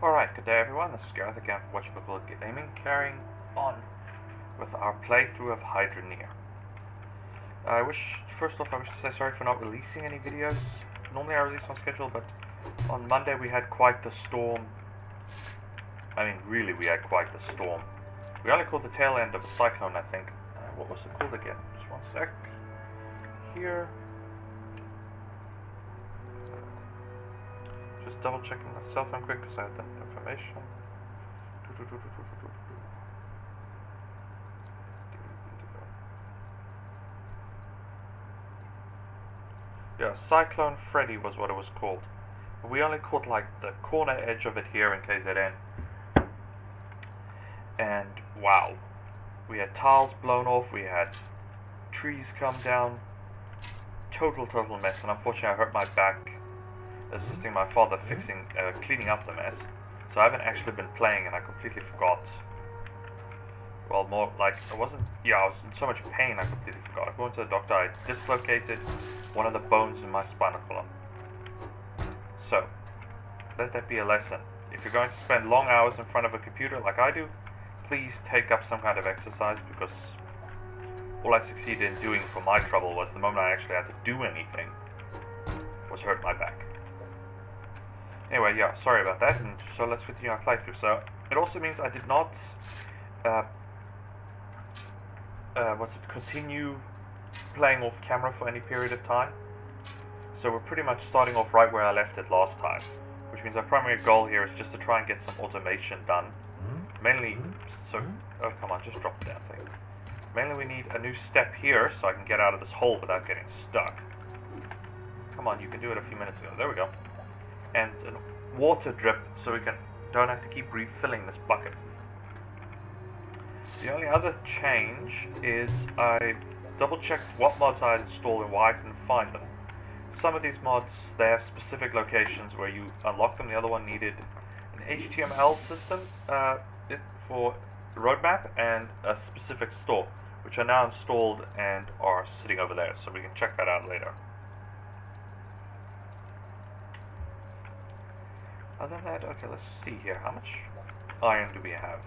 Alright, good day everyone, this is Gareth again from Watchable Gaming, carrying on with our playthrough of Hydroneer. First off I wish to say sorry for not releasing any videos. Normally I release on schedule, but on Monday we had quite the storm. I mean, really we had quite the storm. We only caught the tail end of a cyclone, I think. What was it called again? Just one sec. Here. Just double checking my cell phone quick because I had that information. Yeah, Cyclone Freddy was what it was called. But we only caught like the corner edge of it here in KZN. And wow. We had tiles blown off, we had trees come down. Total mess, and unfortunately I hurt my back assisting my father cleaning up the mess. So I haven't actually been playing and I completely forgot. Well, more like, I was in so much pain I completely forgot. I went to the doctor, I dislocated one of the bones in my spinal column. So, let that be a lesson. If you're going to spend long hours in front of a computer like I do, please take up some kind of exercise, because all I succeeded in doing for my trouble was the moment I actually had to do anything was hurt my back. Anyway, yeah, sorry about that, and so let's continue our playthrough. So, it also means I did not, continue playing off camera for any period of time. So we're pretty much starting off right where I left it last time, which means our primary goal here is just to try and get some automation done. Mainly, oh come on, just drop the damn thing. Mainly we need a new step here so I can get out of this hole without getting stuck. Come on, you can do it a few minutes ago. There we go. And a water drip so we don't have to keep refilling this bucket. The only other change is I double checked what mods I had installed and why I couldn't find them. Some of these mods, they have specific locations where you unlock them. The other one needed an HTML system for the roadmap and a specific store, which are now installed and are sitting over there, so we can check that out later. Other than that, okay, let's see here. How much iron do we have?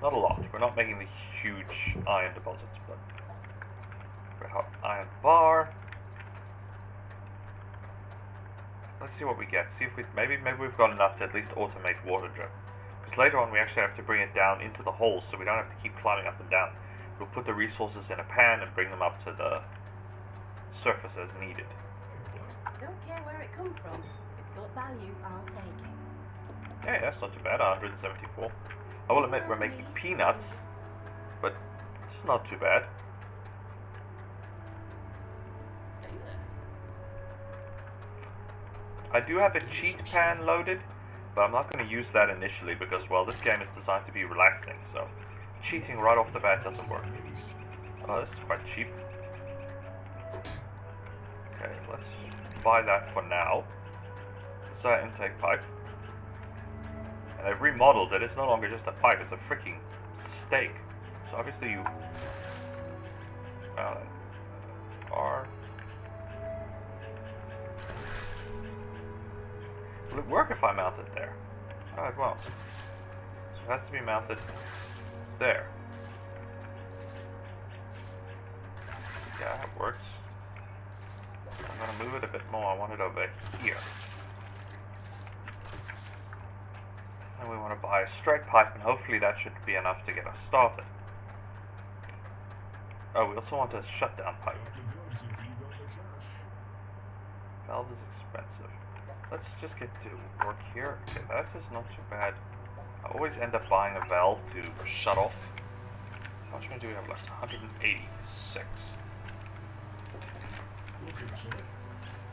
Not a lot. We're not making the huge iron deposits, but we have iron bar. Let's see what we get. See if maybe we've got enough to at least automate water drip. Because later on we actually have to bring it down into the hole, so we don't have to keep climbing up and down. We'll put the resources in a pan and bring them up to the surface as needed. Don't care where it comes from. If it's got value, I'll take it. Yeah, that's not too bad. 174. I will admit we're making peanuts, but it's not too bad. I do have a cheat pan loaded, but I'm not going to use that initially because, well, this game is designed to be relaxing, so cheating right off the bat doesn't work. Oh, this is quite cheap. Okay, let's buy that for now. This is our intake pipe. And they've remodeled it. It's no longer just a pipe, it's a freaking stake. So obviously you are... Will it work if I mount it there? Oh, it won't. So it has to be mounted there. Yeah, it works. I'm going to move it a bit more. I want it over here. And we want to buy a straight pipe, and hopefully that should be enough to get us started. Oh, we also want a shutdown pipe. Valve is expensive. Let's just get to work here. Okay, that is not too bad. I always end up buying a valve to shut off. How much money do we have left? 186.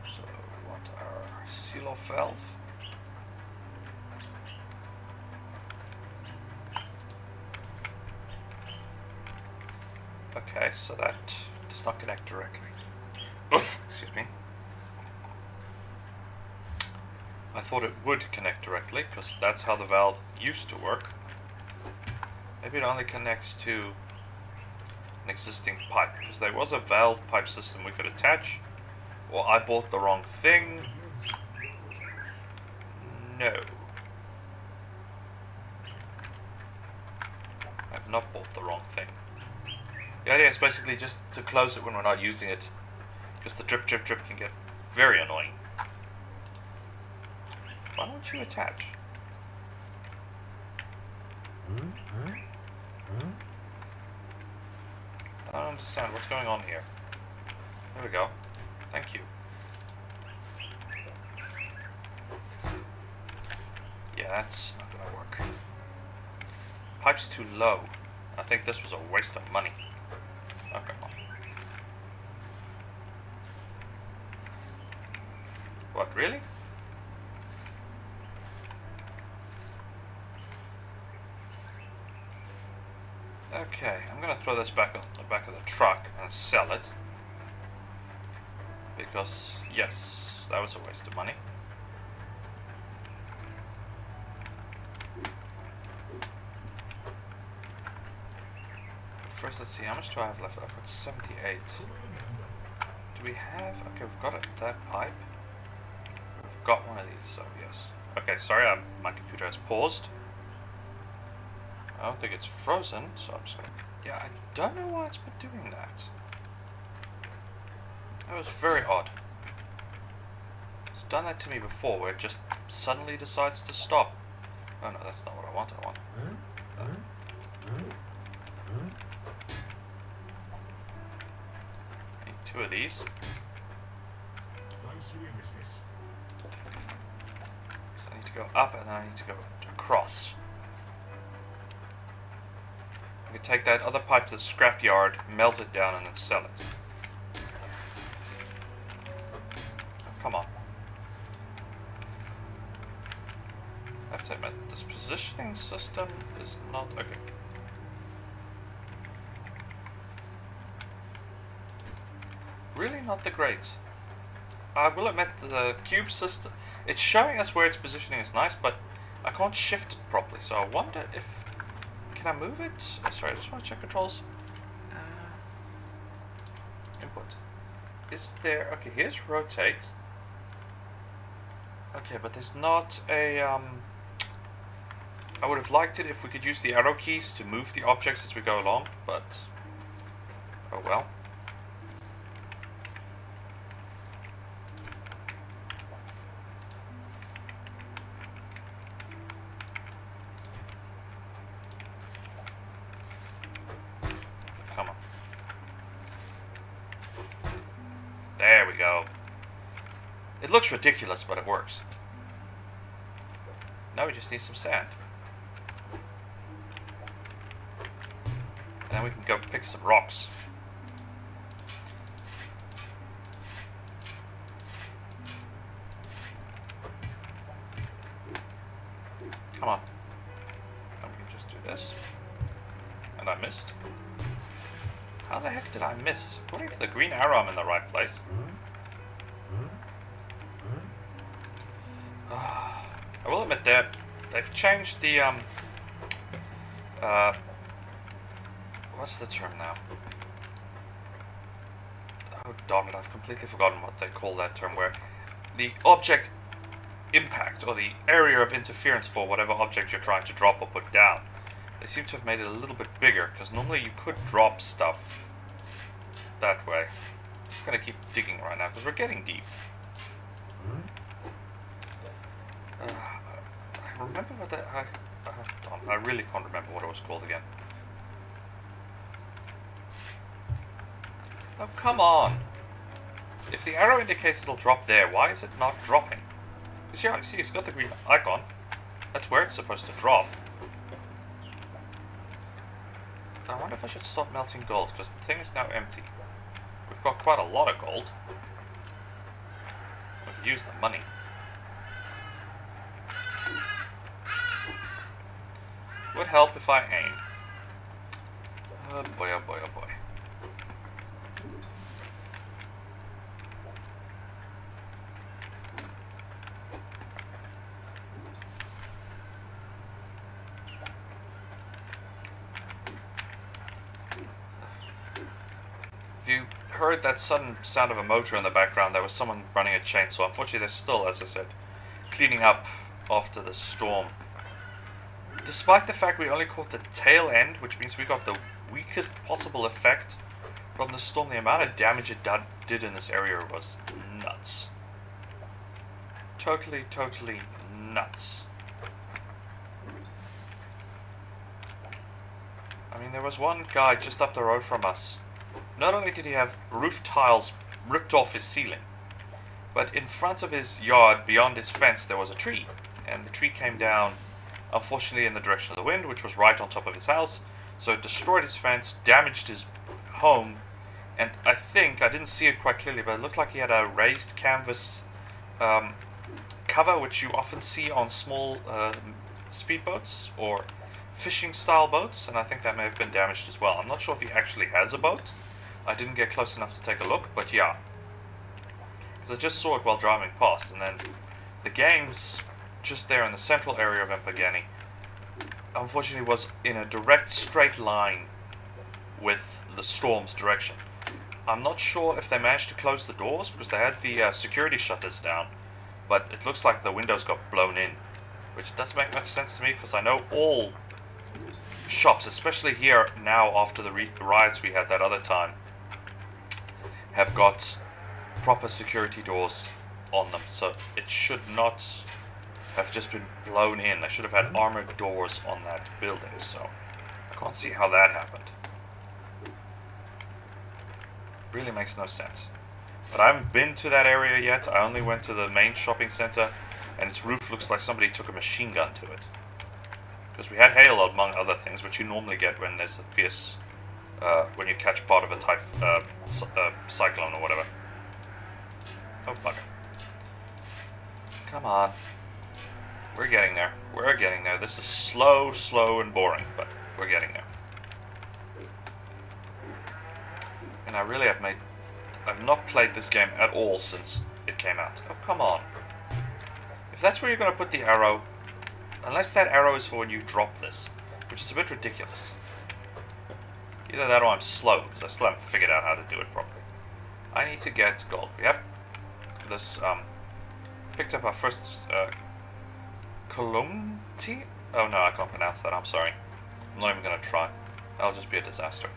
So we want our seal-off valve. Okay, so that does not connect directly. Excuse me. I thought it would connect directly, because that's how the valve used to work. Maybe it only connects to an existing pipe, because there was a valve pipe system we could attach. Well, I bought the wrong thing. No. not bought the wrong thing. The idea is basically just to close it when we're not using it, because the drip drip drip can get very annoying. Why don't you attach? I don't understand what's going on here. There we go. Thank you. Yeah, that's not gonna work. Pipe's too low. I think this was a waste of money. Oh, come on. What, really? Okay, I'm gonna throw this back on the back of the truck and sell it. Because, yes, that was a waste of money. First, let's see, how much do I have left? I've got 78. Do we have... Okay, we've got that pipe. We've got one of these, so yes. Okay, sorry, my computer has paused. I don't think it's frozen, so I'm just gonna... Yeah, I don't know why it's been doing that. That was very odd. It's done that to me before, where it just suddenly decides to stop. Oh no, that's not what I want. I want... I need 2 of these. Thanks for your business. So I need to go up and then I need to go across. I can take that other pipe to the scrapyard, melt it down, and then sell it. Oh, come on. I have to admit, this positioning system is not... Okay. Really not the great. I will admit the cube system, it's showing us where its positioning is nice, but I can't shift it properly, so I wonder if... Can I move it? Oh, sorry, I just want to check controls. Input. Is there... Okay, here's rotate. Okay, but there's not a... I would have liked it if we could use the arrow keys to move the objects as we go along, but... Oh well. Come on. There we go. It looks ridiculous, but it works. Now we just need some sand. And then we can go pick some rocks. Come on. And we can just do this. And I missed. How the heck did I miss? According to the green arrow, I'm in the right place. I will admit that they've changed the what's the term now? Oh darn it, I've completely forgotten what they call that term, where the object impact or the area of interference for whatever object you're trying to drop or put down. They seem to have made it a little bit bigger, because normally you could drop stuff that way. I'm just gonna keep digging right now because we're getting deep. I remember what that... I really can't remember what it was called again. Oh, come on! If the arrow indicates it'll drop there, why is it not dropping? You see, it's got the green icon. That's where it's supposed to drop. I wonder if I should stop melting gold, because the thing is now empty. We've got quite a lot of gold. We could use the money. Would help if I aim. Oh boy, oh boy, oh boy. If you heard that sudden sound of a motor in the background, there was someone running a chainsaw. Unfortunately, they're still, as I said, cleaning up after the storm. despite the fact we only caught the tail end, which means we got the weakest possible effect from the storm, the amount of damage it did in this area was nuts. Totally, totally nuts. I mean, there was one guy just up the road from us. Not only did he have roof tiles ripped off his ceiling, but in front of his yard, beyond his fence, there was a tree. And the tree came down, unfortunately, in the direction of the wind, which was right on top of his house. So it destroyed his fence, damaged his home, and I think, I didn't see it quite clearly, but it looked like he had a raised canvas cover, which you often see on small speedboats or fishing style boats, and I think that may have been damaged as well. I'm not sure if he actually has a boat. I didn't get close enough to take a look, but yeah. Because I just saw it while driving past, and then the game's just there in the central area of Empagani, unfortunately was in a direct straight line with the storm's direction. I'm not sure if they managed to close the doors, because they had the security shutters down, but it looks like the windows got blown in, which doesn't make much sense to me, because I know all shops, especially here now after the riots we had that other time, have got proper security doors on them, so it should not have just been blown in. They should have had armored doors on that building, so I can't see how that happened. Really makes no sense. But I haven't been to that area yet. I only went to the main shopping center, and its roof looks like somebody took a machine gun to it. Because we had hail among other things, which you normally get when there's a fierce, when you catch part of a cyclone or whatever. Oh, bugger. Come on. We're getting there. We're getting there. This is slow, slow, and boring, but we're getting there. And I really have I've not played this game at all since it came out. Oh, come on. If that's where you're going to put the arrow, unless that arrow is for when you drop this, which is a bit ridiculous. Either that or I'm slow, because I still haven't figured out how to do it properly. I need to get gold. We have this, picked up our first, Columti? Oh no, I can't pronounce that, I'm sorry. I'm not even going to try. That'll just be a disaster.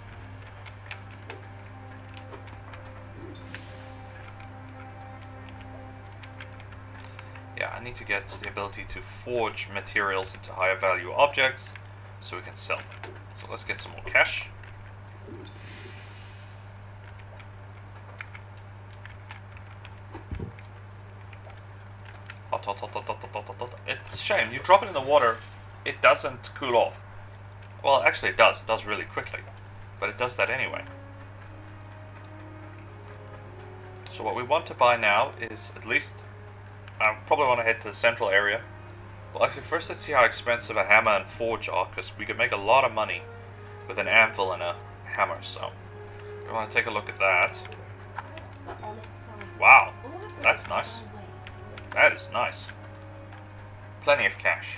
Yeah, I need to get the ability to forge materials into higher value objects so we can sell them. So let's get some more cash. Hot, hot, hot, hot, hot, hot, hot, hot. It's a shame. You drop it in the water, it doesn't cool off. Well, actually it does. It does really quickly. But it does that anyway. So what we want to buy now is at least... I probably want to head to the central area. Well, actually, first let's see how expensive a hammer and forge are, because we could make a lot of money with an anvil and a hammer, so we want to take a look at that. Wow, that's nice. That is nice. Plenty of cash.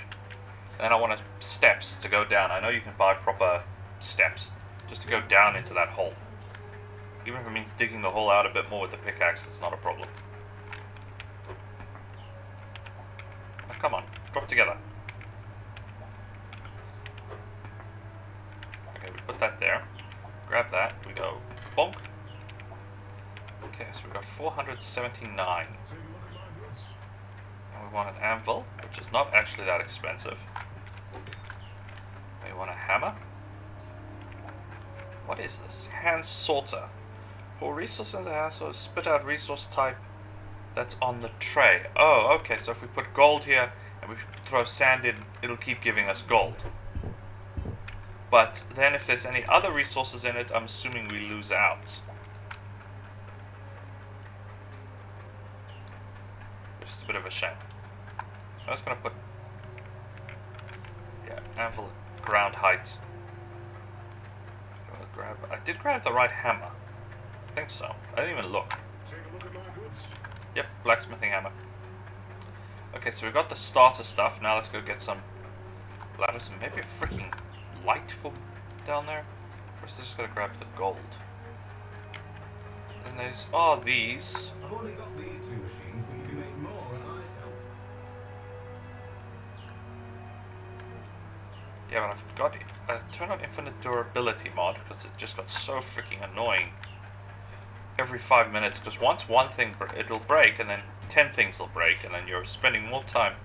Then I want steps to go down. I know you can buy proper steps just to go down into that hole. Even if it means digging the hole out a bit more with the pickaxe, it's not a problem. Come on, drop together. Okay, we put that there. Grab that, we go bonk. Okay, so we've got 479. And we want an anvil, which is not actually that expensive. We want a hammer. What is this? Hand sorter. For resources, hand sorter, spit out resource type that's on the tray. Oh, okay, so if we put gold here and we throw sand in, it'll keep giving us gold. But then if there's any other resources in it, I'm assuming we lose out. Which is a bit of a shame. I was going to put... yeah, anvil ground height. I did grab the right hammer. I think so. I didn't even look. Take a look at my goods. Yep, blacksmithing hammer. Okay, so we got the starter stuff. Now let's go get some ladders and maybe a freaking light for down there. First, I just gotta grab the gold. And there's these. I've only got these two machines, but you can make more and I sell. Yeah, but I've got turn on infinite durability mod because it just got so freaking annoying every 5 minutes. Because once one thing it'll break, and then 10 things will break, and then you're spending more time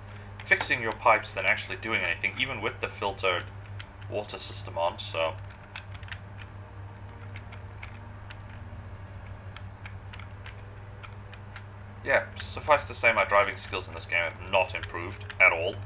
fixing your pipes than actually doing anything, even with the filtered water system on. So yeah, suffice to say, my driving skills in this game have not improved at all.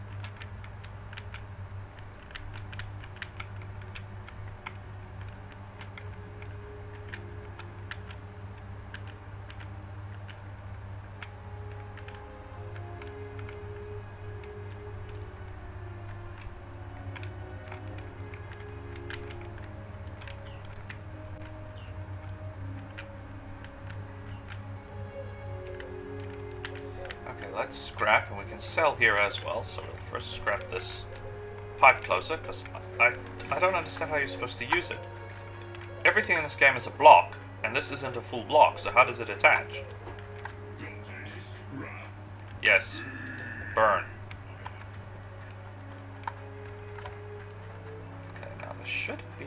Let's scrap, and we can sell here as well. So we'll first scrap this pipe closer, because I don't understand how you're supposed to use it. Everything in this game is a block, and this isn't a full block, so how does it attach? Yes. Burn. Okay, now there should be...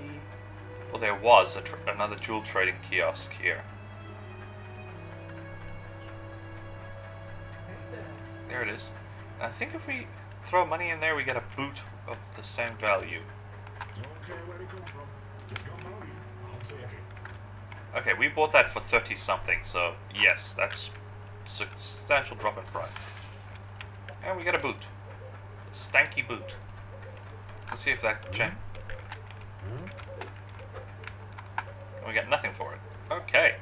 Well, there was another jewel trading kiosk here. There it is. I think if we throw money in there, we get a boot of the same value. Don't care where it comes from. Just got value. I'll take it. Okay, we bought that for 30 something, so yes, that's a substantial drop in price. And we get a boot. A stanky boot. Let's see if that change. We get nothing for it. Okay.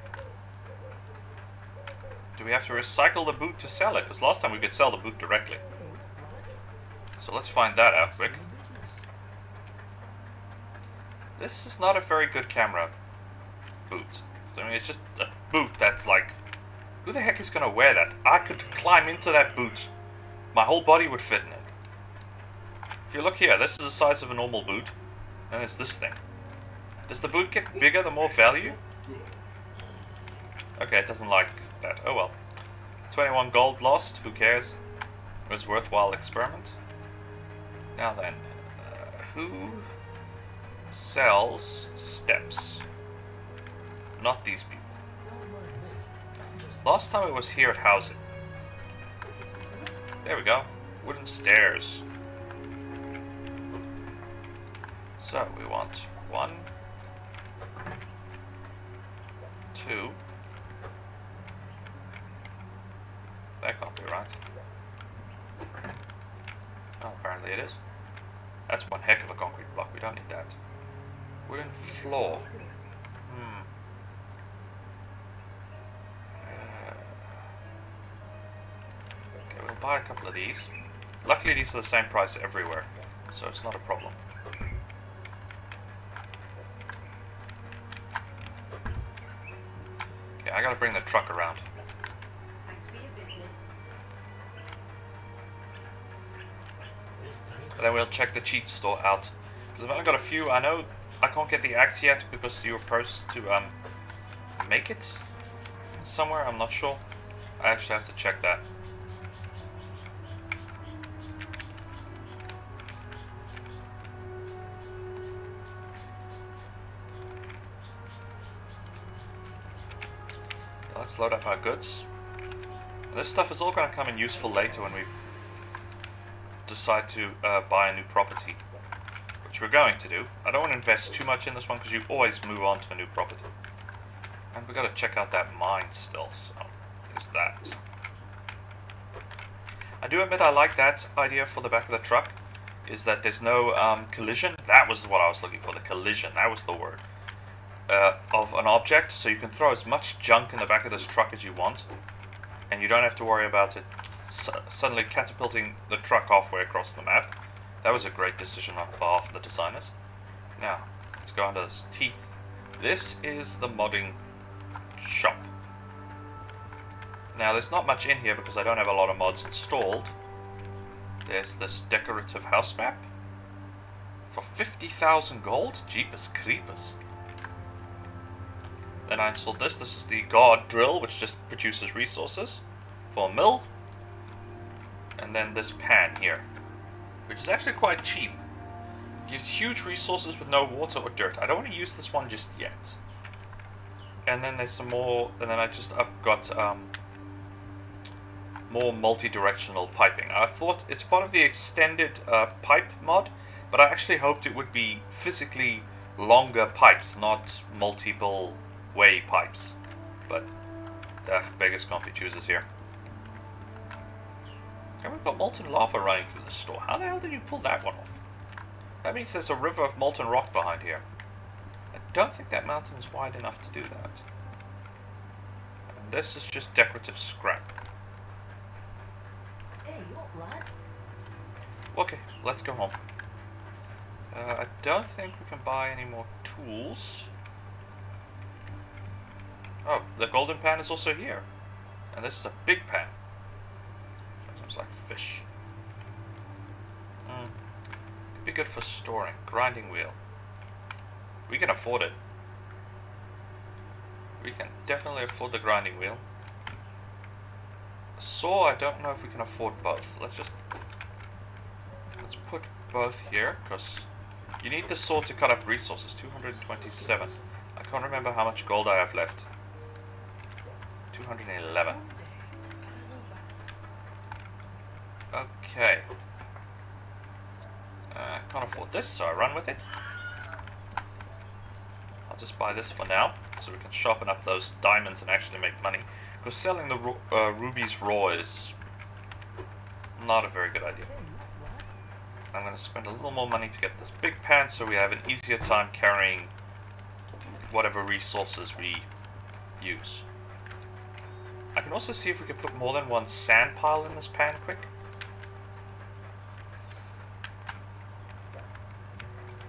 Do we have to recycle the boot to sell it? Because last time we could sell the boot directly. So let's find that out quick. This is not a very good camera boot. I mean, it's just a boot that's like... Who the heck is going to wear that? I could climb into that boot. My whole body would fit in it. If you look here, this is the size of a normal boot. And it's this thing. Does the boot get bigger the more value? Okay, it doesn't like... that. Oh well. 21 gold lost, who cares? It was a worthwhile experiment. Now then, who sells steps? Not these people. Last time it was here at housing. There we go. Wooden stairs. So we want 1, 2. That can't be right. Oh, apparently it is. That's one heck of a concrete block. We don't need that. Wooden floor. Okay, we'll buy a couple of these. Luckily, these are the same price everywhere, so it's not a problem. Okay, I gotta bring the truck around. And then we'll check the cheat store out. Because I've only got a few. I know I can't get the axe yet because you were supposed to make it somewhere. I'm not sure. I actually have to check that. Let's load up our goods. And this stuff is all going to come in useful later when we decide to buy a new property, which we're going to do. I don't want to invest too much in this one because you always move on to a new property. And we've got to check out that mine still, so there's that. I do admit I like that idea for the back of the truck, is that there's no collision. That was what I was looking for, the collision, that was the word. Of an object, so you can throw as much junk in the back of this truck as you want, and you don't have to worry about it suddenly catapulting the truck halfway across the map. That was a great decision on behalf of the designers. Now, let's go under this teeth. This is the modding shop. Now, there's not much in here because I don't have a lot of mods installed. There's this decorative house map for 50,000 gold. Jeepers creepers. Then I installed this. This is the guard drill, which just produces resources for a mill. And then this pan here, which is actually quite cheap. Gives huge resources with no water or dirt. I don't want to use this one just yet. And then there's some more, and then I just got more multi-directional piping. I thought it's part of the extended pipe mod, but I actually hoped it would be physically longer pipes, not multiple way pipes. But beggars can't be choosers here. And we've got molten lava running through the store. How the hell did you pull that one off? That means there's a river of molten rock behind here. I don't think that mountain is wide enough to do that. And this is just decorative scrap. Hey, you up, lad? Okay, let's go home. I don't think we can buy any more tools. Oh, the golden pan is also here. And this is a big pan. Looks like fish. Could be good for storing. Grinding wheel. We can afford it. We can definitely afford the grinding wheel. Saw, I don't know if we can afford both. Let's put both here, because you need the saw to cut up resources. 227. I can't remember how much gold I have left. 211. Okay. I can't afford this, so I run with it. I'll just buy this for now, so we can sharpen up those diamonds and actually make money. Because selling the rubies raw is not a very good idea. I'm going to spend a little more money to get this big pan, so we have an easier time carrying whatever resources we use. I can also see if we can put more than one sand pile in this pan quick.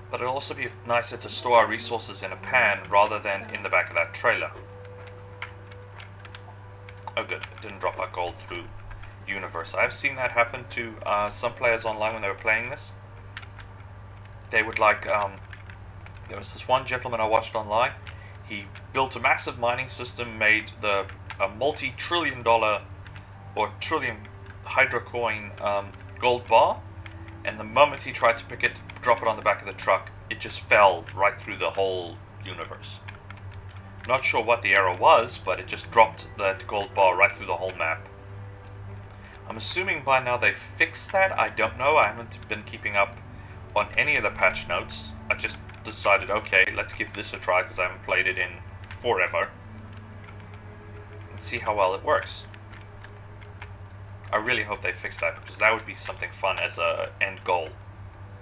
But it'll also be nicer to store our resources in a pan rather than in the back of that trailer. Oh good, it didn't drop our gold through universe. I've seen that happen to some players online when they were playing this. They would like, there was this one gentleman I watched online. He built a massive mining system, made a multi-trillion dollar or trillion hydrocoin gold bar, and the moment he tried to pick it, drop it on the back of the truck, it just fell right through the whole universe. Not sure what the error was, but it just dropped that gold bar right through the whole map. I'm assuming by now they fixed that. I don't know. I haven't been keeping up on any of the patch notes. I just decided, okay, let's give this a try because I haven't played it in forever. And see how well it works. I really hope they fix that, because that would be something fun as a end goal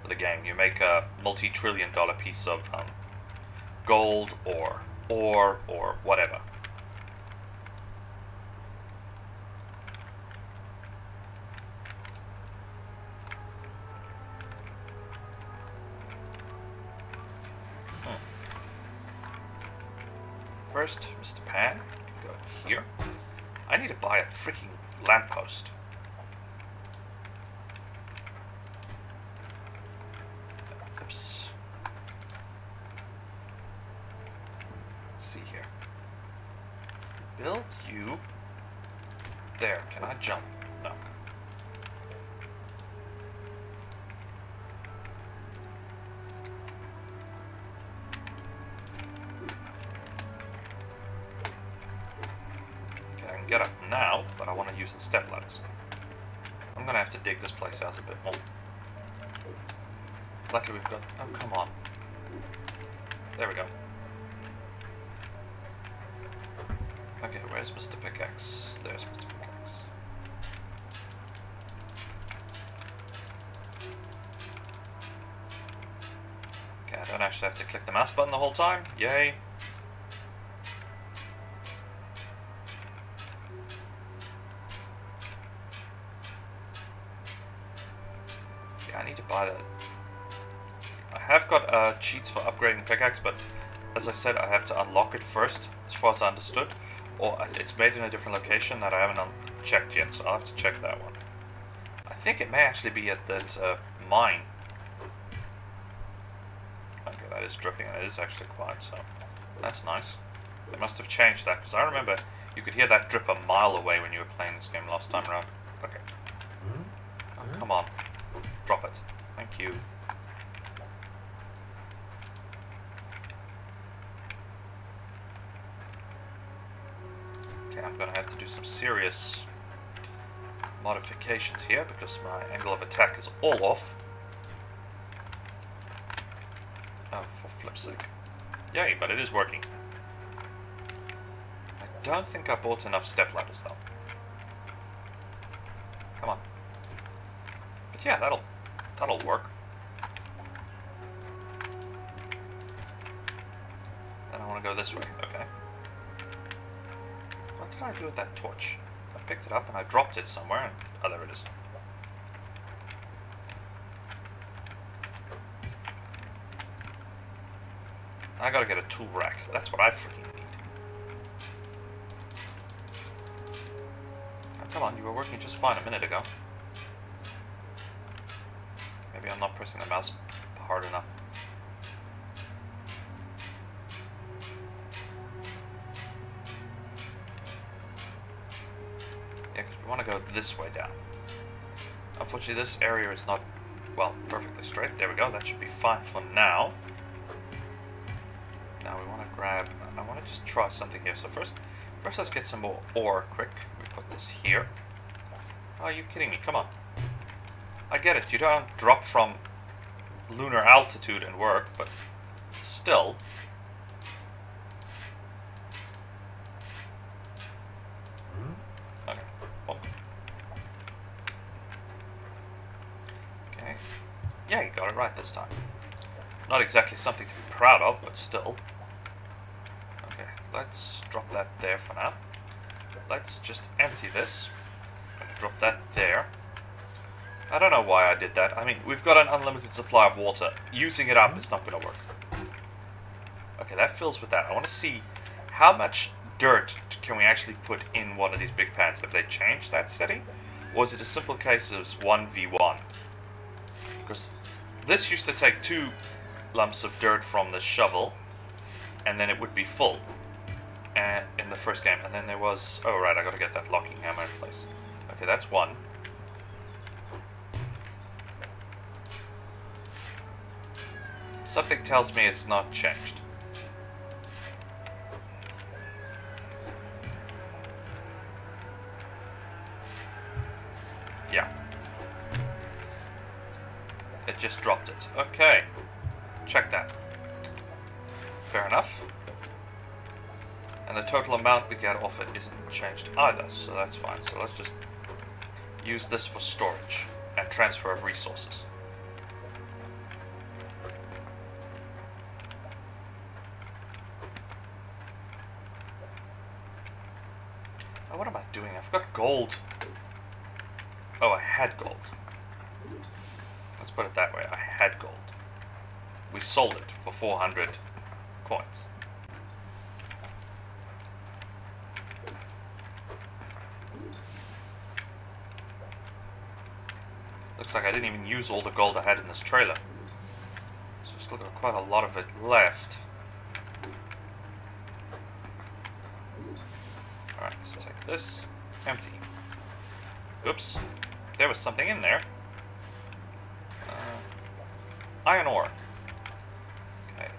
for the game. You make a multi-trillion dollar piece of gold or ore or whatever. First, Mr. Pan, go here. I need to buy a freaking lamppost. Oops. Let's see here. Build you. There, can I jump? No. Get up now, but I want to use the step ladders. I'm gonna have to dig this place out a bit more. Luckily we've got... oh, come on. There we go. Okay, where's Mr. Pickaxe? There's Mr. Pickaxe. Okay, I don't actually have to click the mouse button the whole time. Yay. I need to buy that. I have got cheats for upgrading pickaxe, but as I said, I have to unlock it first, as far as I understood, or it's made in a different location that I haven't checked yet, so I'll have to check that one. I think it may actually be at that mine. Okay, that is dripping, and it is actually quiet, so that's nice. They must have changed that, because I remember you could hear that drip a mile away when you were playing this game last time around. Okay. Oh, come on. Drop it. Thank you. Okay, I'm gonna have to do some serious modifications here because my angle of attack is all off. Oh, for flip's sake. Yay, but it is working. I don't think I bought enough step ladders though. Come on. But yeah, that'll work. Then I want to go this way. Okay. What did I do with that torch? I picked it up and I dropped it somewhere and... oh, there it is. I gotta get a tool rack. That's what I freaking need. Oh, come on, you were working just fine a minute ago. Maybe I'm not pressing the mouse hard enough. Yeah, because we want to go this way down. Unfortunately, this area is not, well, perfectly straight. There we go. That should be fine for now. Now we want to grab, I want to just try something here. So first let's get some more ore quick. We put this here. Oh, are you kidding me? Come on. I get it. You don't drop from lunar altitude and work, but still. Okay. Oh. Okay. Yeah, you got it right this time. Not exactly something to be proud of, but still. Okay, let's drop that there for now. Let's just empty this. I'm gonna drop that there. I don't know why I did that. I mean, we've got an unlimited supply of water. Using it up is not gonna work. Okay, that fills with that. I want to see how much dirt can we actually put in one of these big pans. Have they changed that setting? Or is it a simple case of 1v1? Because this used to take 2 lumps of dirt from the shovel, and then it would be full in the first game. And then there was, oh right, I gotta get that locking hammer in place. Okay, that's 1. Something tells me it's not changed. Yeah. It just dropped it. Okay. Check that. Fair enough. And the total amount we get off it isn't changed either, so that's fine. So let's just use this for storage and transfer of resources. Oh, what am I doing? I've got gold. Oh, I had gold. Let's put it that way. I had gold. We sold it for 400 coins. Looks like I didn't even use all the gold I had in this trailer. So I've still got quite a lot of it left. Alright, let's take this. Empty. Oops. There was something in there. Iron ore. Okay,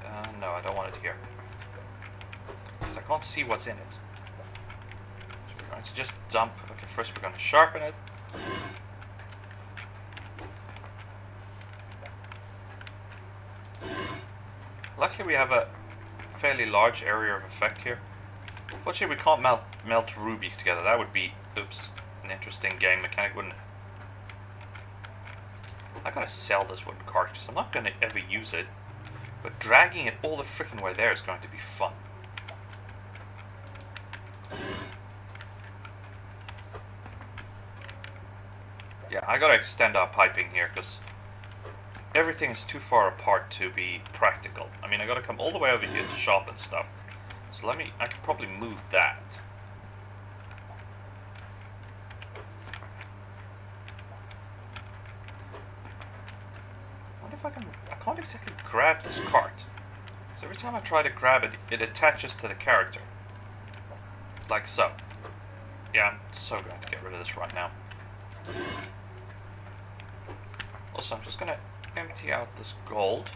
no, I don't want it here. Because I can't see what's in it. So we're going to just dump. Okay, first we're going to sharpen it. Luckily we have a fairly large area of effect here. Fortunately we can't melt rubies together. That would be, oops, an interesting game mechanic, wouldn't it? I gotta sell this wooden cart because I'm not gonna ever use it. But dragging it all the freaking way there is going to be fun. Yeah, I gotta extend our piping here because everything is too far apart to be practical. I mean, I gotta come all the way over here to sharpen stuff. So I could probably move that. I can't exactly grab this cart. So every time I try to grab it, it attaches to the character. Like so. Yeah, I'm so going to get rid of this right now. Also, I'm just going to empty out this gold.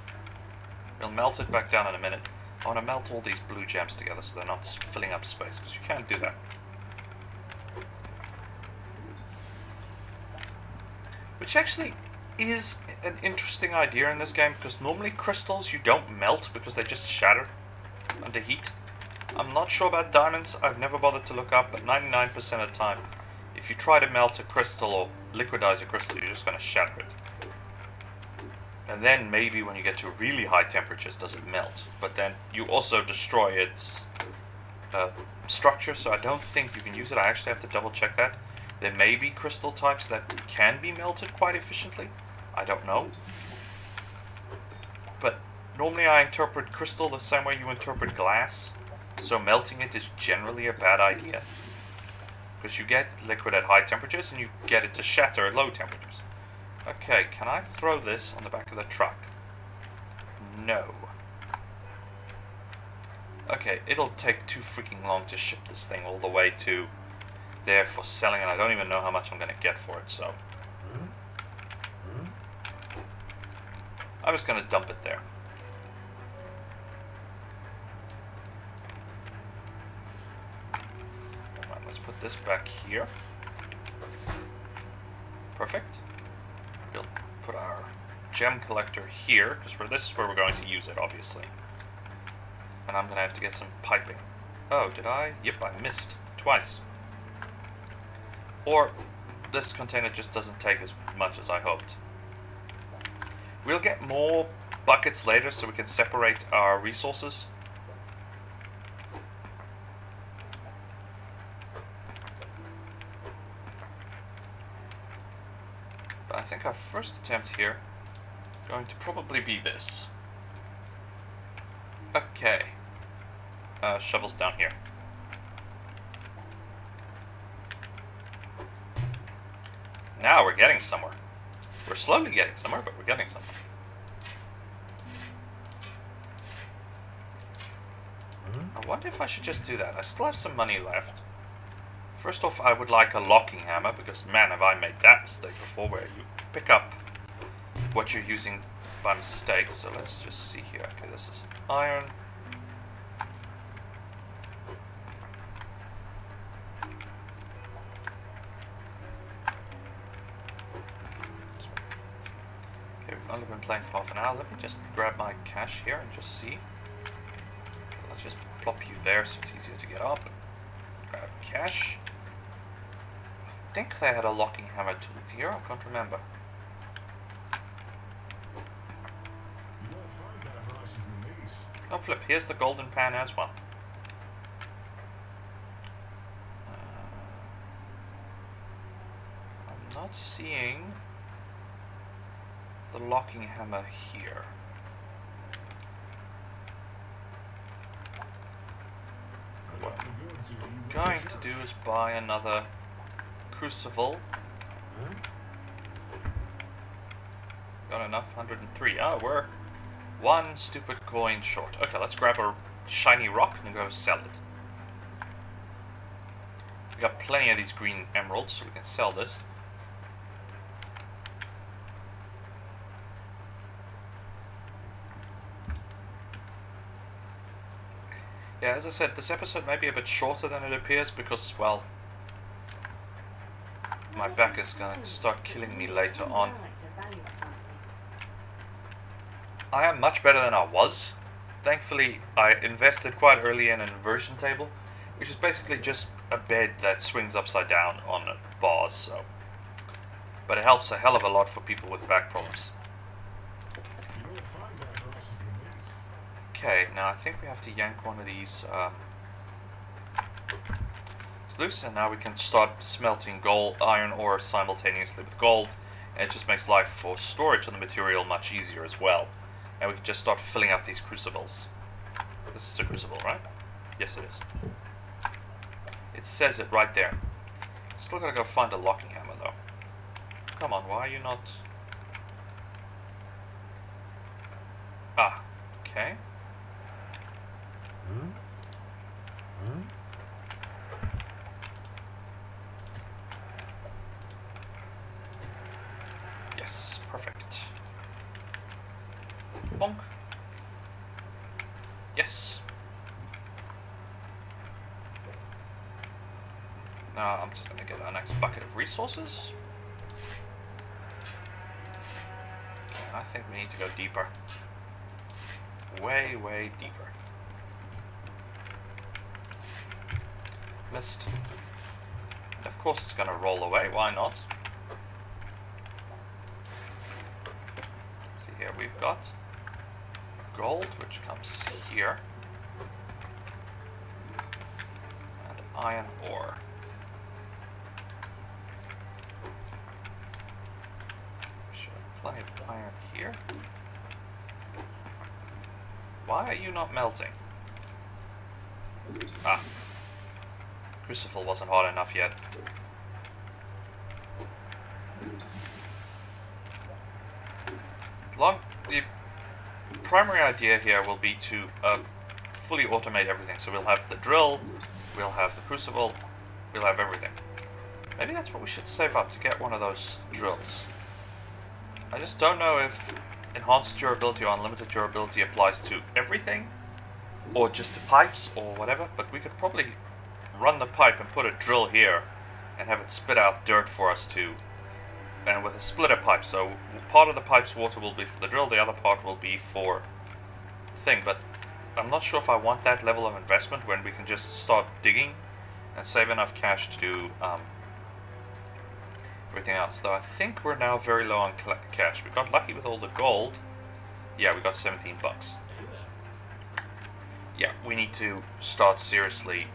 We'll melt it back down in a minute. I want to melt all these blue gems together so they're not filling up space, because you can't do that. Which actually is an interesting idea in this game, because normally crystals you don't melt because they just shatter under heat. I'm not sure about diamonds, I've never bothered to look up, but 99% of the time, if you try to melt a crystal or liquidize a crystal, you're just going to shatter it. And then maybe when you get to really high temperatures does it melt, but then you also destroy its structure, so I don't think you can use it. I actually have to double check that. There may be crystal types that can be melted quite efficiently. I don't know. But normally I interpret crystal the same way you interpret glass. So melting it is generally a bad idea. Because you get liquid at high temperatures and you get it to shatter at low temperatures. Okay, can I throw this on the back of the truck? No. Okay, it'll take too freaking long to ship this thing all the way to there for selling, and I don't even know how much I'm going to get for it, so I'm just going to dump it there. Alright, let's put this back here. Perfect. We'll put our gem collector here, because this is where we're going to use it, obviously. And I'm going to have to get some piping. Oh, did I? Yep, I missed. Twice. Or this container just doesn't take as much as I hoped. We'll get more buckets later so we can separate our resources. But I think our first attempt here is going to probably be this. Okay. Shovels down here. Now we're getting somewhere. We're slowly getting somewhere, but we're getting somewhere. I wonder if I should just do that. I still have some money left. First off, I would like a locking hammer, because man, have I made that mistake before, where you pick up what you're using by mistake. So let's just see here. Okay, this is iron. I've only been playing for half an hour. Let me just grab my cash here and just see. Let's just plop you there so it's easier to get up. Grab cash. I think they had a locking hammer tool here. I can't remember. You won't find better prices than these. Oh flip, here's the golden pan as one. I'm not seeing the locking hammer here. What I'm going to do is buy another crucible. Got enough? 103. Oh, we're one stupid coin short. Okay, let's grab a shiny rock and go sell it. We got plenty of these green emeralds, so we can sell this. Yeah, as I said, this episode may be a bit shorter than it appears because, well, my back is going to start killing me later on. I am much better than I was. Thankfully, I invested quite early in an inversion table, which is basically just a bed that swings upside down on bars, so. But it helps a hell of a lot for people with back problems. Okay, now I think we have to yank one of these loose, and now we can start smelting gold, iron ore simultaneously with gold, and it just makes life for storage of the material much easier as well. And we can just start filling up these crucibles. This is a crucible, right? Yes, it is. It says it right there. Still gotta go find a locking hammer, though. Come on, why are you not... Ah, okay. Yes, perfect. Bonk. Yes. Now I'm just going to get our next bucket of resources. I think we need to go deeper. Way, way deeper. Missed. And of course it's gonna roll away, why not? See here, we've got gold, which comes here. And iron ore. Should have plenty of iron here. Why are you not melting? Ah. Crucible wasn't hot enough yet. The primary idea here will be to fully automate everything. So we'll have the drill, we'll have the crucible, we'll have everything. Maybe that's what we should save up to get one of those drills. I just don't know if enhanced durability or unlimited durability applies to everything, or just to pipes or whatever, but we could probably run the pipe and put a drill here and have it spit out dirt for us to, and with a splitter pipe, so part of the pipe's water will be for the drill, the other part will be for the thing, but I'm not sure if I want that level of investment when we can just start digging and save enough cash to do everything else. Though I think we're now very low on cash. We got lucky with all the gold. Yeah, we got 17 bucks. Yeah, we need to start seriously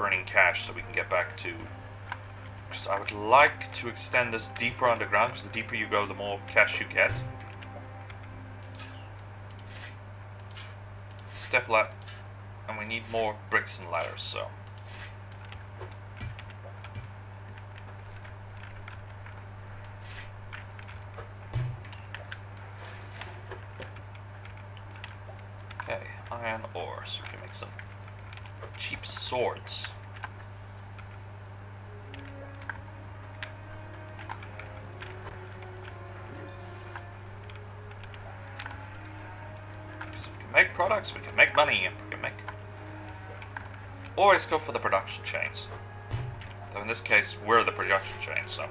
earning cash so we can get back to, because I would like to extend this deeper underground, because the deeper you go the more cash you get. Step ladder, and we need more bricks and ladders, so okay, iron ore, so we can make some cheap swords. Because if we can make products, we can make money, and we can make... Always go for the production chains. Though in this case, we're the production chain, so...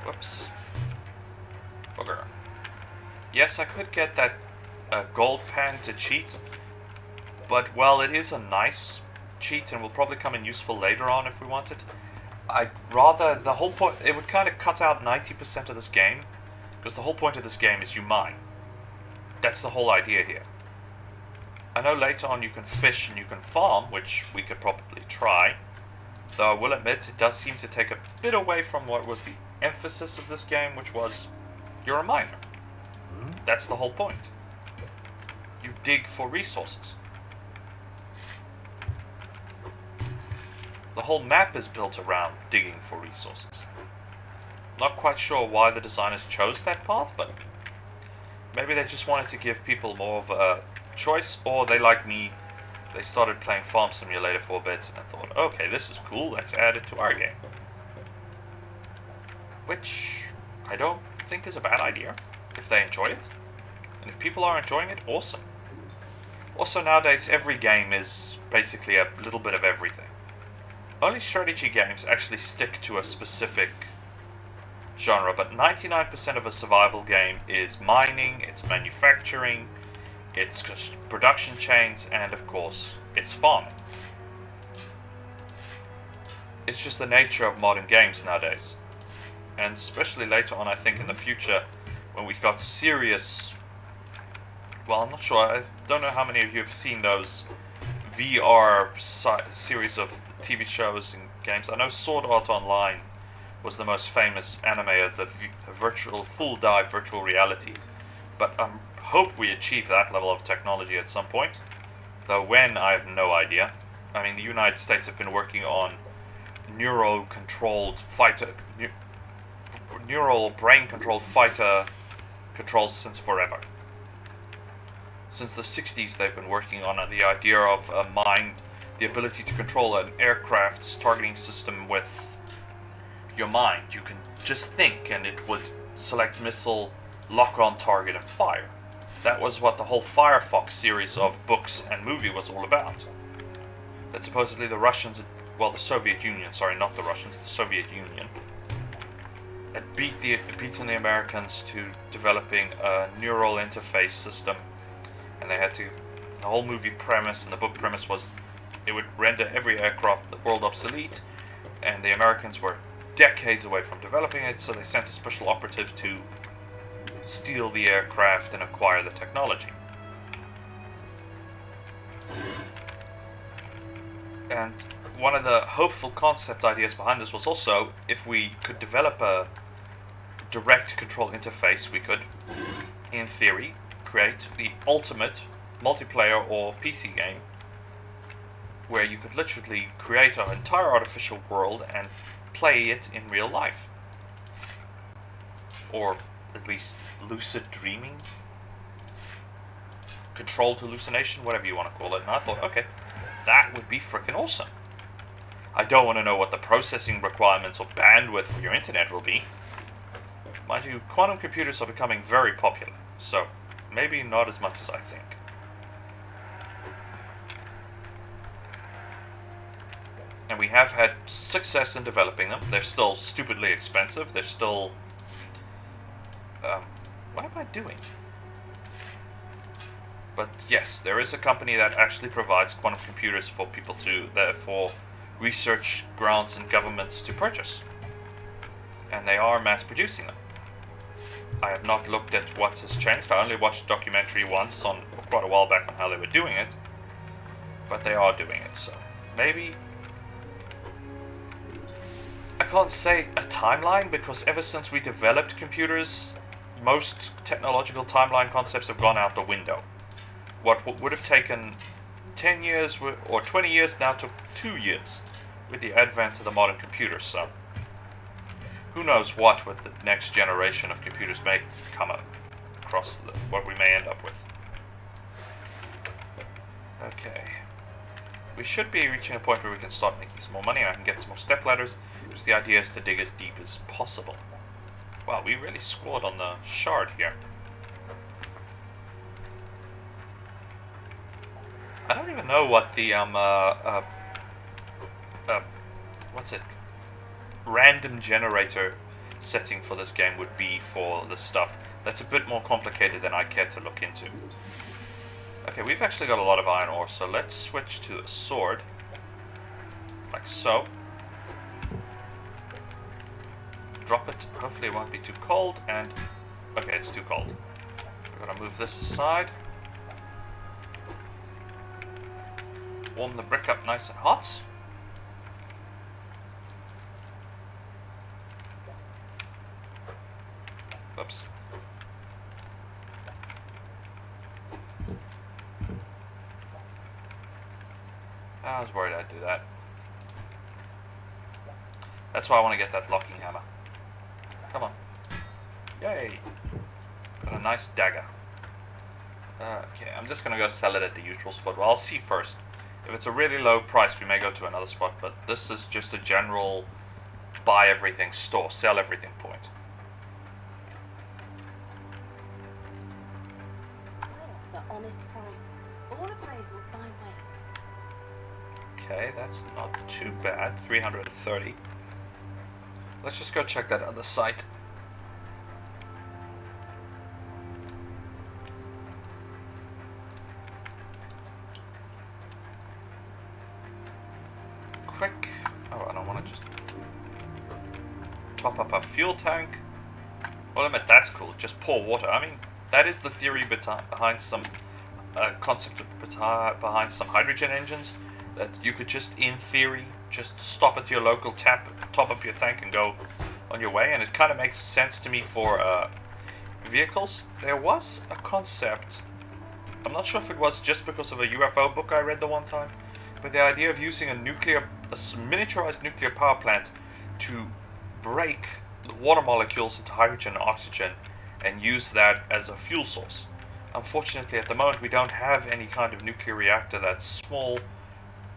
Whoops. Booger. Yes, I could get that gold pan to cheat, but well, it is a nice cheat and will probably come in useful later on if we want it. I'd rather, the whole point, it would kind of cut out 90% of this game, because the whole point of this game is you mine. That's the whole idea here. I know later on you can fish and you can farm, which we could probably try, though I will admit it does seem to take a bit away from what was the emphasis of this game, which was you're a miner. That's the whole point. You dig for resources. The whole map is built around digging for resources. Not quite sure why the designers chose that path, but maybe they just wanted to give people more of a choice, or they, like me, they started playing Farm Simulator for a bit and thought, okay, this is cool, let's add it to our game. Which I don't think is a bad idea, if they enjoy it. And if people are enjoying it, awesome. Also nowadays, every game is basically a little bit of everything. Only strategy games actually stick to a specific genre, but 99% of a survival game is mining, it's manufacturing, it's production chains, and of course, it's farming. It's just the nature of modern games nowadays. And especially later on, I think in the future, when we've got serious... Well, I'm not sure, I don't know how many of you have seen those VR series of TV shows and games. I know Sword Art Online was the most famous anime of the virtual, full dive virtual reality. But I hope we achieve that level of technology at some point. Though when, I have no idea. I mean, the United States have been working on neural-controlled fighter... neural brain-controlled fighter controls since forever. Since the 60s they've been working on the idea of a mind, the ability to control an aircraft's targeting system with your mind. You can just think and it would select missile, lock on target and fire. That was what the whole Firefox series of books and movie was all about. that supposedly the Russians, well, the Soviet Union, sorry, not the Russians, the Soviet Union, had beaten the Americans to developing a neural interface system, and they had to, the whole movie premise and the book premise was it would render every aircraft in the world obsolete, and the Americans were decades away from developing it, so they sent a special operative to steal the aircraft and acquire the technology. And one of the hopeful concept ideas behind this was also, if we could develop a direct control interface, we could, in theory, create the ultimate multiplayer or PC game where you could literally create an entire artificial world and play it in real life. Or at least lucid dreaming, controlled hallucination, whatever you want to call it. And I thought, okay, that would be freaking awesome. I don't want to know what the processing requirements or bandwidth for your internet will be. Mind you, quantum computers are becoming very popular, so maybe not as much as I think. And we have had success in developing them. They're still stupidly expensive. They're still... what am I doing? But yes, there is a company that actually provides quantum computers for people to, for research grants and governments to purchase. And they are mass producing them. I have not looked at what has changed. I only watched a documentary once on quite a while back on how they were doing it. But they are doing it, so maybe... I can't say a timeline, because ever since we developed computers, most technological timeline concepts have gone out the window. What would have taken 10 years or 20 years now took 2 years with the advent of the modern computer, so who knows what with the next generation of computers may come across, what we may end up with. Okay. We should be reaching a point where we can start making some more money and I can get some more step ladders, because the idea is to dig as deep as possible. Wow, we really scored on the shard here. I don't even know what the what's it? Random generator setting for this game would be for this stuff. That's a bit more complicated than I care to look into. Okay, we've actually got a lot of iron ore, so let's switch to a sword. Like so. Drop it. Hopefully it won't be too cold, and... okay, it's too cold. We're gonna move this aside. Warm the brick up nice and hot. Oops. I was worried I'd do that. That's why I want to get that locking hammer. Come on. Yay! Got a nice dagger. Okay, I'm just gonna go sell it at the usual spot. Well, I'll see first. If it's a really low price, we may go to another spot, but this is just a general buy everything store, sell everything point. I offer honest prices. All appraisals by weight. Okay, that's not too bad. 330. Let's just go check that other site. Quick. Oh, I don't want to just top up our fuel tank. Well, I mean, that's cool. Just pour water. I mean, that is the theory behind some concept behind some hydrogen engines. That you could just, in theory, just stop at your local tap, top up your tank, and go on your way. And it kind of makes sense to me for vehicles. There was a concept. I'm not sure if it was just because of a UFO book I read the one time, but the idea of using a miniaturized nuclear power plant to break the water molecules into hydrogen and oxygen and use that as a fuel source. Unfortunately, at the moment, we don't have any kind of nuclear reactor that's small,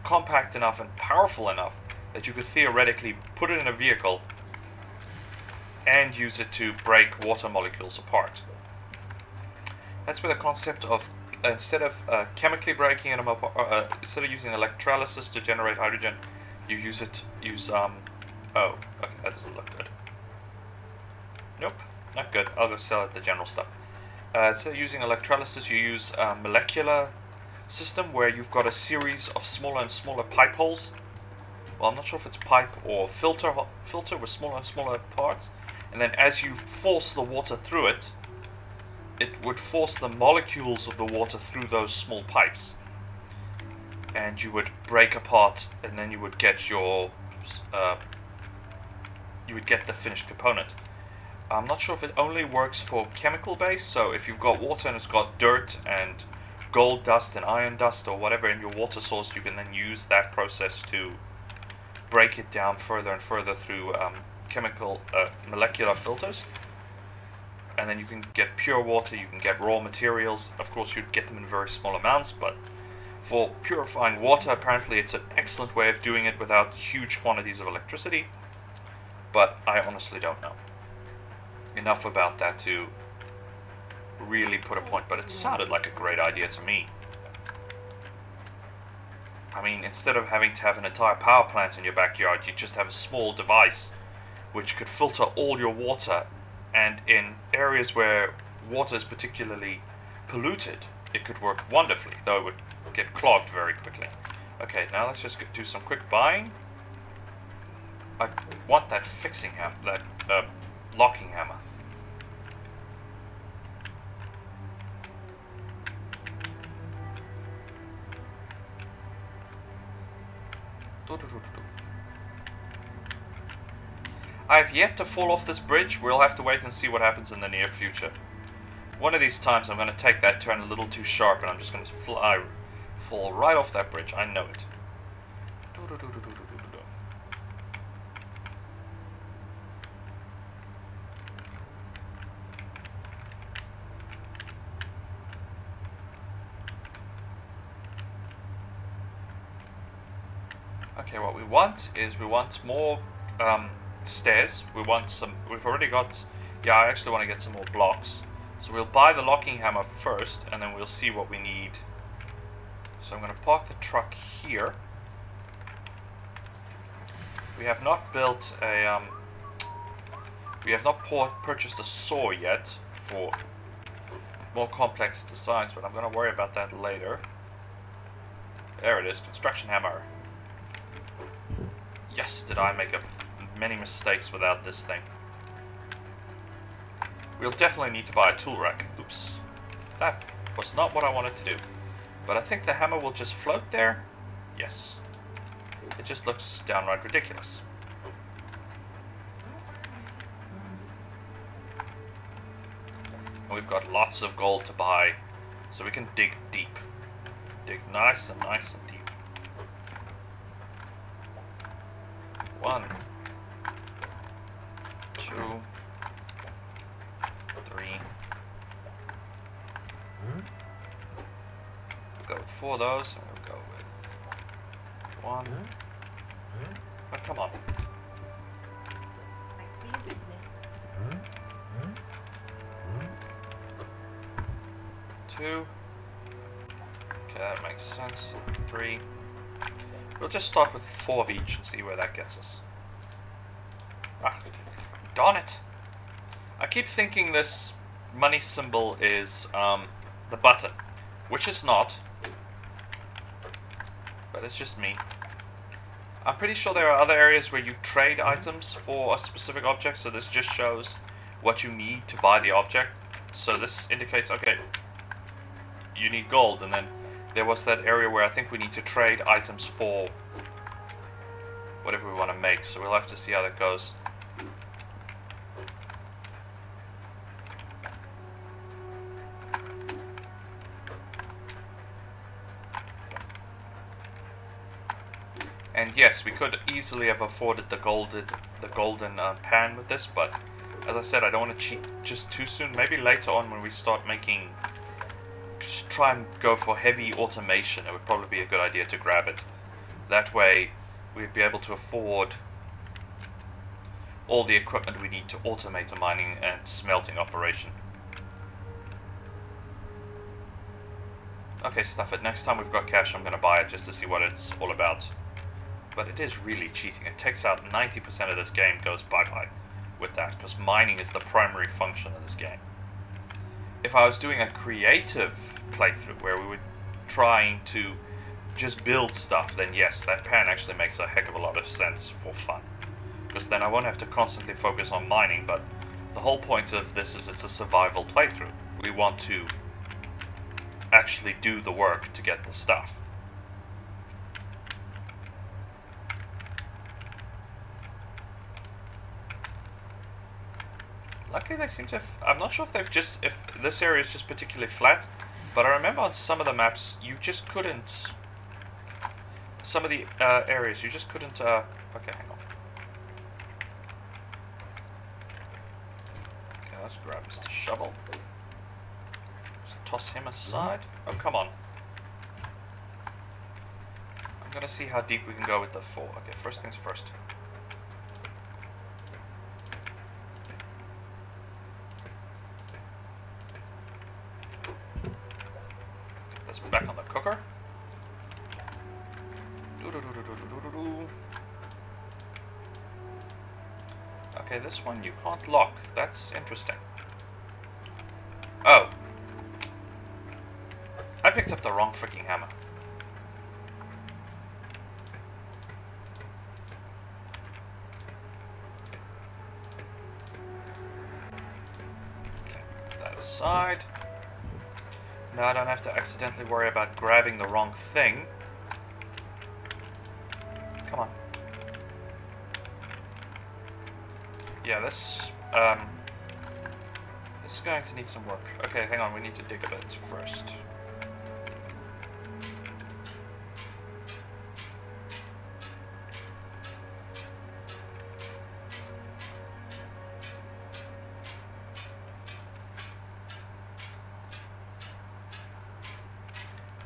compact enough, and powerful enough that you could theoretically put it in a vehicle and use it to break water molecules apart. That's where the concept of instead of chemically breaking them up, instead of using electrolysis to generate hydrogen, you use oh, okay, that doesn't look good. Nope, not good. I'll go sell it the general stuff. Instead of using electrolysis, you use a molecular system where you've got a series of smaller and smaller pipe holes. Well, I'm not sure if it's pipe or filter with smaller and smaller parts. And then as you force the water through it, it would force the molecules of the water through those small pipes. And you would break apart, and then you would get your the finished component. I'm not sure if it only works for chemical base, so if you've got water and it's got dirt and gold dust and iron dust or whatever in your water source, you can then use that process to break it down further and further through molecular filters. And then you can get pure water, you can get raw materials. Of course, you'd get them in very small amounts, but for purifying water, apparently it's an excellent way of doing it without huge quantities of electricity. But I honestly don't know enough about that to really put a point, but it sounded like a great idea to me. I mean, instead of having to have an entire power plant in your backyard, you just have a small device which could filter all your water, and in areas where water is particularly polluted, it could work wonderfully, though it would get clogged very quickly. Okay, now let's just do some quick buying. I want that fixing hammer, that locking hammer. I have yet to fall off this bridge. We'll have to wait and see what happens in the near future. One of these times I'm going to take that turn a little too sharp and I'm just going to fall right off that bridge. I know it. Okay, what we want is more stairs. We've already got, yeah, I actually want to get some more blocks. So we'll buy the locking hammer first, and then we'll see what we need. So I'm going to park the truck here. We have not built a, purchased a saw yet for more complex designs, but I'm going to worry about that later. There it is, construction hammer. Yes, did I make many mistakes without this thing. We'll definitely need to buy a tool rack. Oops. That was not what I wanted to do. But I think the hammer will just float there. Yes. It just looks downright ridiculous. And we've got lots of gold to buy, so we can dig deep. Dig nice and deep. 1, 2, 3. We'll go with 4 of those, and we'll go with 1. Oh, come on. Thanks for your business. 2. Okay, that makes sense. 3. We'll just start with 4 of each and see where that gets us. Ah, darn it! I keep thinking this money symbol is the button, which it's not, but it's just me. I'm pretty sure there are other areas where you trade items for a specific object, so this just shows what you need to buy the object. So this indicates, okay, you need gold, and then there was that area where I think we need to trade items for whatever we want to make, so we'll have to see how that goes. And yes, we could easily have afforded the golden pan with this, but as I said, I don't want to cheat just too soon. Maybe later on when we start making, just try and go for heavy automation. It would probably be a good idea to grab it. That way we'd be able to afford all the equipment we need to automate a mining and smelting operation. Okay, stuff it. Next time we've got cash, I'm gonna buy it just to see what it's all about. But it is really cheating. It takes out 90% of this game goes bye-bye with that, because mining is the primary function of this game. If I was doing a creative playthrough where we were trying to just build stuff, then yes, that pan actually makes a heck of a lot of sense for fun. Because then I won't have to constantly focus on mining, but the whole point of this is it's a survival playthrough. We want to actually do the work to get the stuff. Luckily they seem to have, I'm not sure if they've just, if this area is just particularly flat, but I remember on some of the maps you just couldn't, some of the areas you just couldn't, okay, hang on. Okay, let's grab Mr. Shovel. Just toss him aside. Oh, come on. I'm gonna see how deep we can go with the 4. Okay, first things first. Let's back on the cooker. Okay, this one you can't lock. That's interesting. Oh. I picked up the wrong freaking hammer. Okay, put that aside. Now I don't have to accidentally worry about grabbing the wrong thing. Come on. Yeah, this is going to need some work. Okay, hang on, we need to dig a bit first.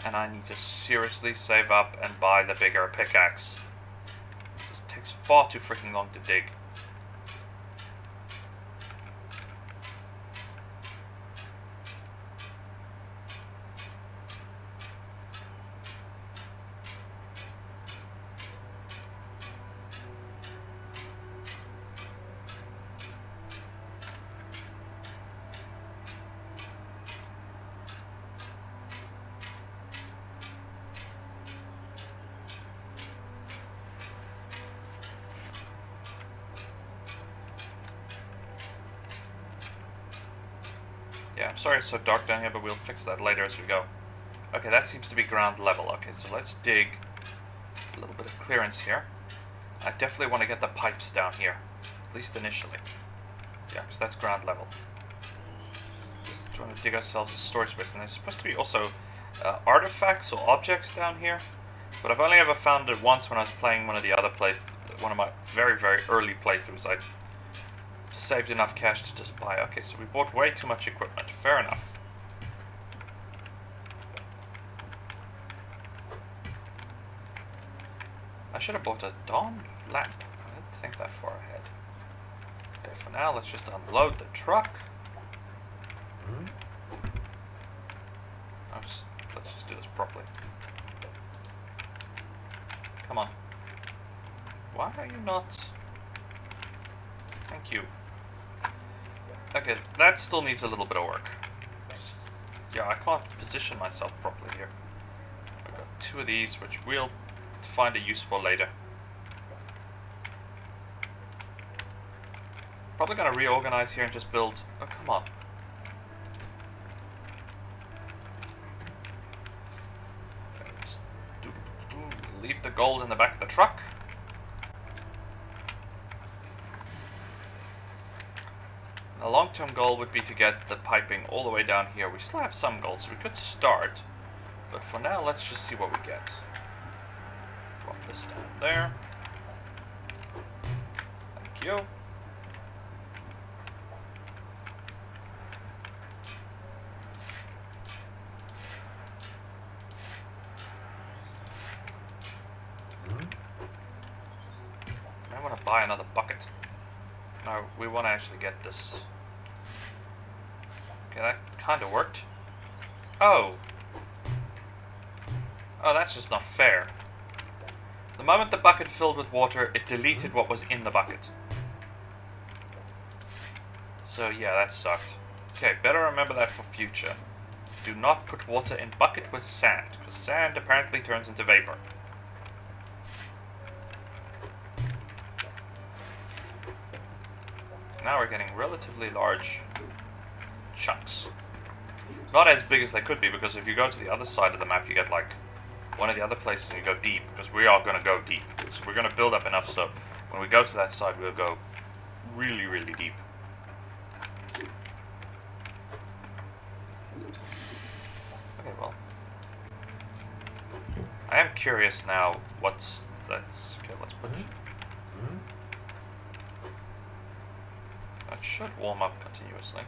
And I need to seriously save up and buy the bigger pickaxe. It takes far too freaking long to dig. Yeah, I'm sorry it's so dark down here, but we'll fix that later as we go. Okay, that seems to be ground level. Okay, so let's dig a little bit of clearance here. I definitely want to get the pipes down here, at least initially. Yeah, because that's ground level. Just trying to dig ourselves a storage space. And there's supposed to be also artifacts or objects down here, but I've only ever found it once when I was playing one of my very, very early playthroughs. I saved enough cash to just buy. Okay, so we bought way too much equipment. Fair enough. I should have bought a dawn lamp. I didn't think that far ahead. Okay, for now, let's just unload the truck. Let's just do this properly. Come on. Why are you not? Thank you. Okay, that still needs a little bit of work. Yeah, I can't position myself properly here. I've got 2 of these, which we'll find a use for later. Probably gonna reorganize here and just build. Oh, come on. Okay, just leave the gold in the back of the truck. The long-term goal would be to get the piping all the way down here. We still have some gold, so we could start. But for now, let's just see what we get. Drop this down there. Thank you. I want to buy another bucket. No, we want to actually get this. Okay, that kind of worked. Oh. Oh, that's just not fair. The moment the bucket filled with water, it deleted what was in the bucket. So yeah, that sucked. Okay, better remember that for future. Do not put water in bucket with sand, because sand apparently turns into vapor. Now we're getting relatively large chunks. Not as big as they could be, because if you go to the other side of the map, you get like one of the other places and you go deep, because we are going to go deep. So we're going to build up enough so when we go to that side, we'll go really, really deep. Okay, well. I am curious now what's... That's... Okay, let's put... That should warm up continuously.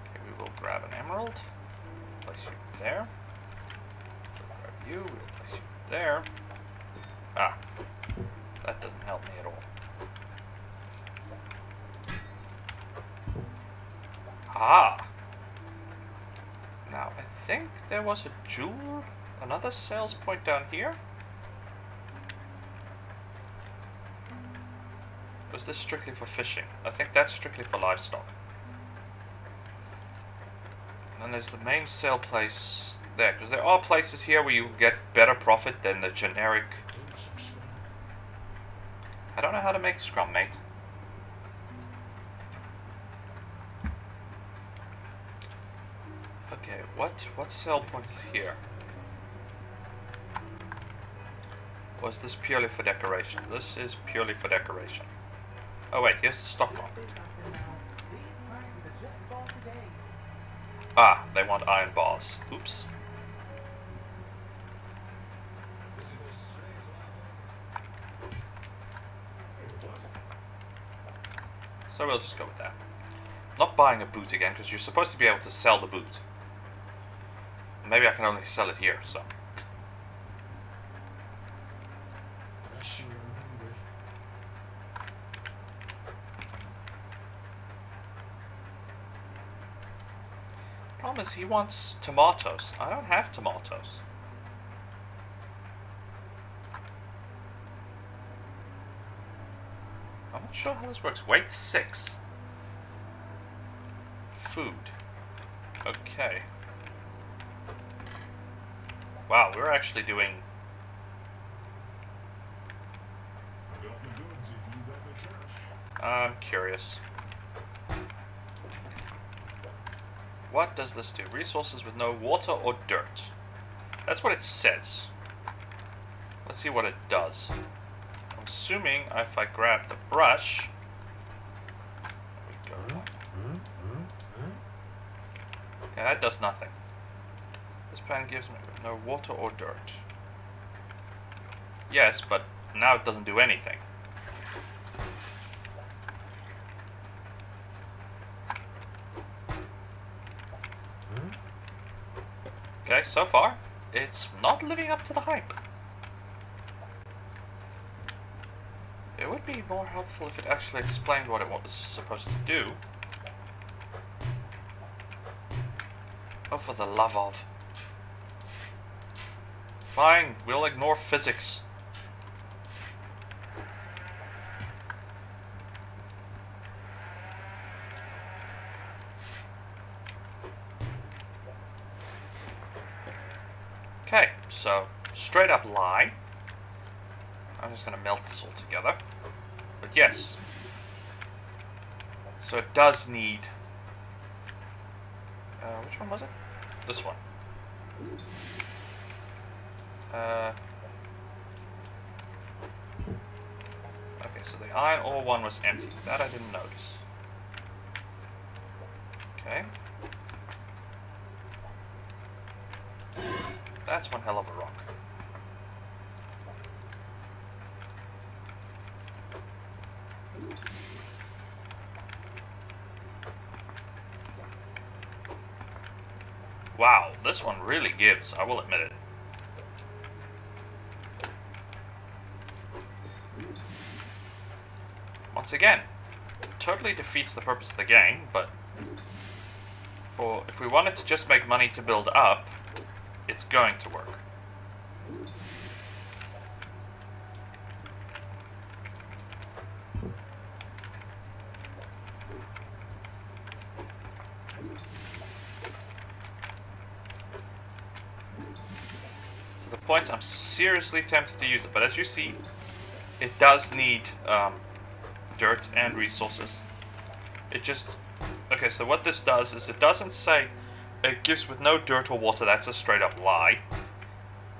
Okay, we will grab an emerald. Place you there. We'll grab you. We'll place you there. Ah. That doesn't help me at all. Ah! Now, I think there was a jewel, another sales point down here. Was this strictly for fishing? I think that's strictly for livestock. And then there's the main sale place there, because there are places here where you get better profit than the generic... I don't know how to make scrum, mate. Okay, what sell point is here? Or is this purely for decoration? This is purely for decoration. Oh wait, here's the stock mark. Ah, they want iron bars. Oops. So we'll just go with that. Not buying a boot again, because you're supposed to be able to sell the boot. Maybe I can only sell it here, so. Problem is, he wants tomatoes. I don't have tomatoes. I'm not sure how this works. Weight 6. Food. Okay. Wow, we're actually doing... I got the goods if you got the cash. I'm curious. What does this do? Resources with no water or dirt. That's what it says. Let's see what it does. I'm assuming if I grab the brush... There we go. Yeah, that does nothing. This pan gives me no water or dirt. Yes, but now it doesn't do anything. Okay, so far, it's not living up to the hype. It would be more helpful if it actually explained what it was supposed to do. Oh, for the love of. Fine, we'll ignore physics. Okay, so straight up lie. I'm just going to melt this all together. But yes. So it does need... which one was it? This one. Okay, so the iron ore one was empty. That I didn't notice. Okay. That's one hell of a rock. Wow, this one really gives, I will admit it. Once again, totally defeats the purpose of the game, but if we wanted to just make money to build up, it's going to work. To the point I'm seriously tempted to use it, but as you see, it does need dirt and resources. It just... Okay, so what this does is it doesn't say it gives with no dirt or water. That's a straight up lie.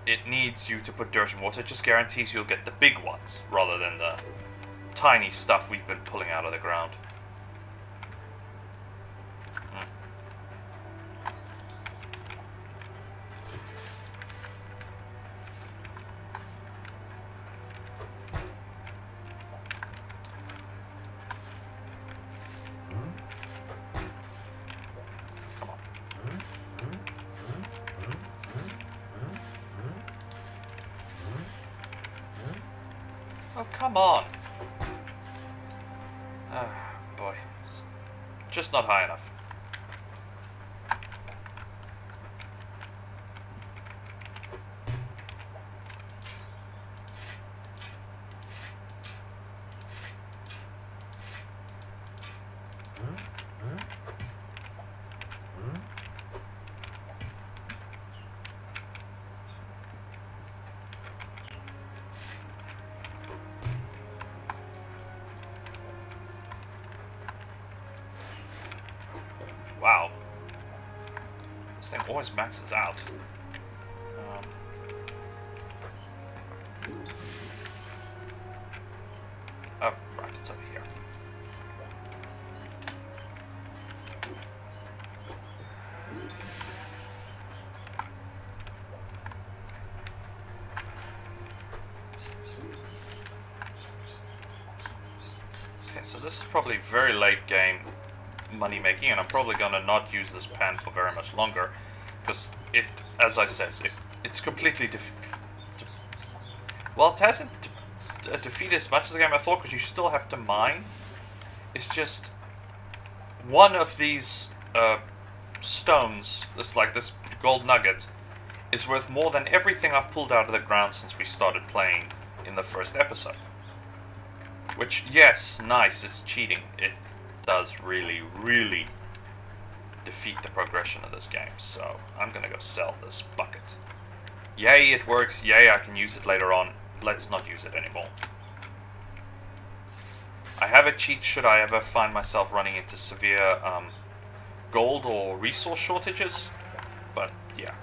It needs you to put dirt and water. It just guarantees you'll get the big ones rather than the tiny stuff we've been pulling out of the ground. Oh, come on. Oh, boy. It's just not high enough. Wow. This thing always maxes out. Oh, right, it's over here. Okay, so this is probably very late game money making, and I'm probably gonna not use this pan for very much longer because it, as I said, it's completely well, it hasn't defeated as much as the game I thought, because you still have to mine. It's just one of these stones, this gold nugget, is worth more than everything I've pulled out of the ground since we started playing in the first episode. Which, yes, nice, it's cheating. It does really, really defeat the progression of this game. So I'm gonna go sell this bucket. Yay, it works. Yay, I can use it later on. Let's not use it anymore. I have a cheat should I ever find myself running into severe gold or resource shortages. But yeah.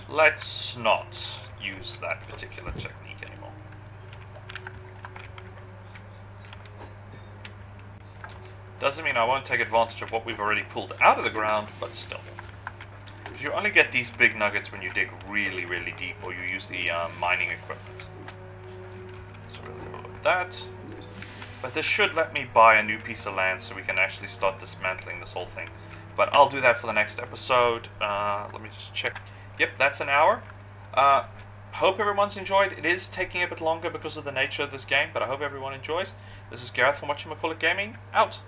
Let's not use that particular technique anymore. Doesn't mean I won't take advantage of what we've already pulled out of the ground, but still. Because you only get these big nuggets when you dig really, really deep, or you use the mining equipment. So we'll go with that. But this should let me buy a new piece of land so we can actually start dismantling this whole thing. But I'll do that for the next episode. Let me just check. Yep, that's an hour. Hope everyone's enjoyed. It is taking a bit longer because of the nature of this game, but I hope everyone enjoys. This is Gareth from Whatchamacallit Gaming, out.